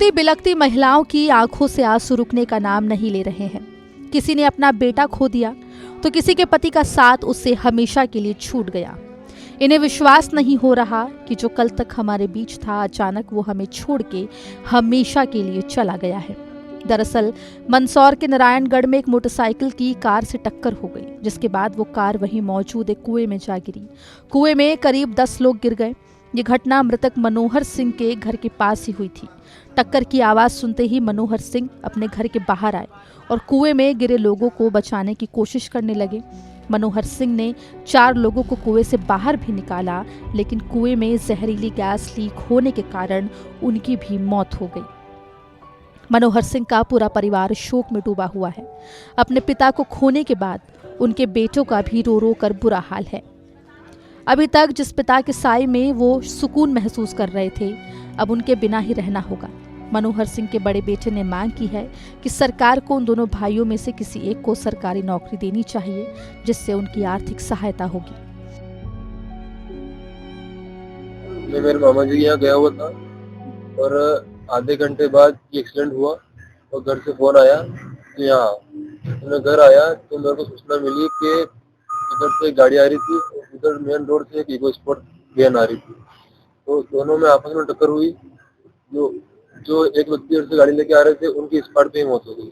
रोती बिलखती महिलाओं की आंखों से आंसू रुकने का नाम नहीं ले रहे हैं। किसी ने अपना बेटा खो दिया तो किसी के पति का साथ उससे हमेशा के लिए छूट गया। इन्हें विश्वास नहीं हो रहा कि जो कल तक हमारे बीच था अचानक वो हमें छोड़ के हमेशा के लिए चला गया है। दरअसल मंदसौर के नारायणगढ़ में एक मोटरसाइकिल की कार से टक्कर हो गई, जिसके बाद वो कार वहीं मौजूद एक कुएं में जा गिरी। कुएं में करीब 10 लोग गिर गए। ये घटना मृतक मनोहर सिंह के घर के पास ही हुई थी। टक्कर की आवाज सुनते ही मनोहर सिंह अपने घर के बाहर आए और कुएं में गिरे लोगों को बचाने की कोशिश करने लगे। मनोहर सिंह ने 4 लोगों को कुएं से बाहर भी निकाला, लेकिन कुएं में जहरीली गैस लीक होने के कारण उनकी भी मौत हो गई। मनोहर सिंह का पूरा परिवार शोक में डूबा हुआ है। अपने पिता को खोने के बाद उनके बेटों का भी रो रो कर बुरा हाल है। अभी तक जिस पिता के साए में वो सुकून महसूस कर रहे थे, अब उनके बिना ही रहना होगा। मनोहर सिंह के बड़े बेटे ने मांग की है कि सरकार को उन दोनों भाइयों में से किसी एक को सरकारी नौकरी देनी चाहिए, जिससे उनकी आर्थिक सहायता होगी। मैं मेरे मामा जी के यहाँ गया हुआ था और आधे घंटे बाद एक्सीडेंट हुआ और घर से फोन आया कि यहाँ मैं घर आया तो मेरे को सूचना मिली कि इधर से गाड़ी आ रही थी, उधर मेन रोड से एक इको स्पोर्ट वैन आ रही थी, तो दोनों में आपस में टक्कर हुई। जो एक व्यक्ति से गाड़ी लेके आ रहे थे उनकी स्पॉट पे ही मौत हो गई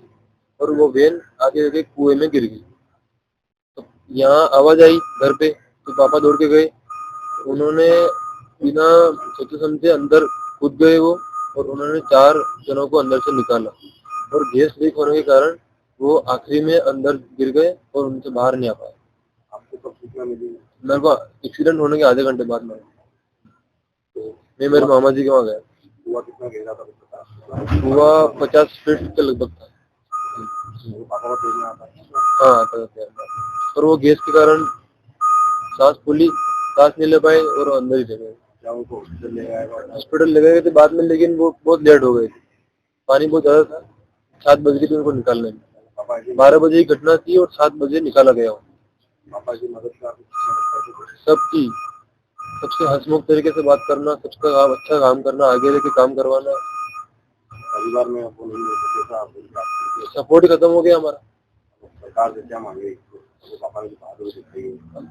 और वो वैन आगे जाके कुएं में गिर गई। तो यहाँ आवाज आई घर पे तो पापा दौड़ के गए। उन्होंने बिना सोचे समझे अंदर कूद गए वो, और उन्होंने 4 जनों को अंदर से निकाला और गैस लीक होने के कारण वो आखिरी में अंदर गिर गए और उनसे बाहर नहीं आ पाए। आपको कब सूचना मिली? मेरे को एक्सीडेंट होने के आधे घंटे बाद में। मैं मेरे मामा जी के वहाँ गया। हुआ कितना गहरा था? हुआ 50 फीट के लगभग था। हाँ, और वो गैस के कारण सांस नहीं ले पाए और अंदर ही चले गए। हॉस्पिटल ले गए थे बाद में, लेकिन वो बहुत लेट हो गए थे। पानी बहुत ज्यादा था। 7 बज गई थी उनको निकालने में। 12 बजे की घटना थी और 7 बजे निकाला गया। पापा की मदद सबकी, सबसे हंसमुख तरीके से बात करना, सबका अच्छा काम करना, आगे लेके काम करवाना। परिवार में सपोर्ट खत्म हो गया हमारा। सरकार से क्या मांगे?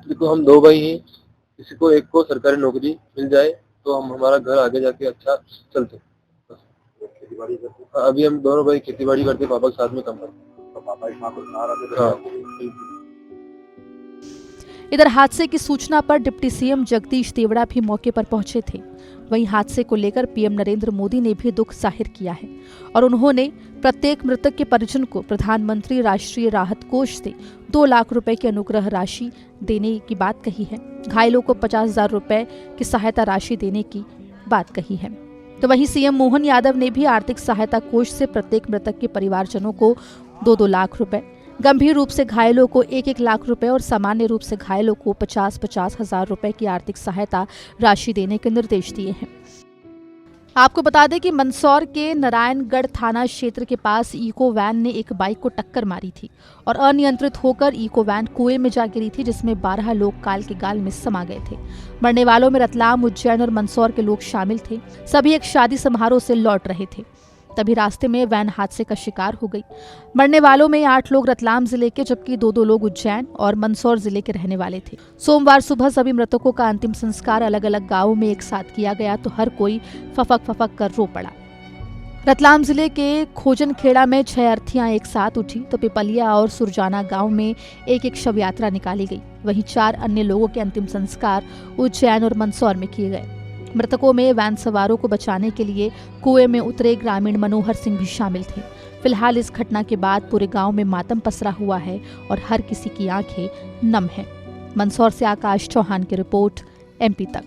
देखो, हम 2 भाई हैं, किसी को एक को सरकारी नौकरी मिल जाए तो हम हमारा घर आगे जाके अच्छा चलते। खेती-बाड़ी करते? अभी हम दोनों भाई खेती-बाड़ी करते, पापा के साथ में काम करते। तो पापा इस हाँ। इधर हादसे की सूचना पर डिप्टी सीएम जगदीश देवड़ा भी मौके पर पहुंचे थे। वहीं हादसे को लेकर पीएम नरेंद्र मोदी ने भी दुख जाहिर किया है और उन्होंने प्रत्येक मृतक के परिजन को प्रधानमंत्री राष्ट्रीय राहत कोष से 2 लाख रुपए की अनुग्रह राशि देने की बात कही है। घायलों को 50,000 रुपए की सहायता राशि देने की बात कही है। तो वहीं सीएम मोहन यादव ने भी आर्थिक सहायता कोष से प्रत्येक मृतक के परिवारजनों को 2-2 लाख रुपए, गंभीर रूप से घायलों को 1-1 लाख रुपए और सामान्य रूप से घायलों को 50-50 हजार रुपए की आर्थिक सहायता राशि देने के निर्देश दिए हैं। आपको बता दें कि मंदसौर के नारायणगढ़ थाना क्षेत्र के पास इको वैन ने एक बाइक को टक्कर मारी थी और अनियंत्रित होकर इको वैन कुएं में जा गिरी थी, जिसमें 12 लोग काल के गाल में समा गए थे। मरने वालों में रतलाम, उज्जैन और मंदसौर के लोग शामिल थे। सभी एक शादी समारोह से लौट रहे थे, तभी रास्ते में वैन हादसे का शिकार हो गई। मरने वालों में 8 लोग रतलाम जिले के, जबकि 2-2 लोग उज्जैन और मंदसौर जिले के रहने वाले थे। सोमवार सुबह सभी मृतकों का अंतिम संस्कार अलग अलग गांवों में एक साथ किया गया तो हर कोई फफक कर रो पड़ा। रतलाम जिले के खोजन खेड़ा में 6 अर्थियां एक साथ उठी तो पिपलिया और सुरजाना गांव में एक शव यात्रा निकाली गई। वहीं 4 अन्य लोगों के अंतिम संस्कार उज्जैन और मंदसौर में किए गए। मृतकों में वैन सवारों को बचाने के लिए कुएं में उतरे ग्रामीण मनोहर सिंह भी शामिल थे। फिलहाल इस घटना के बाद पूरे गांव में मातम पसरा हुआ है और हर किसी की आंखें नम हैं। मंदसौर से आकाश चौहान की रिपोर्ट, MP तक।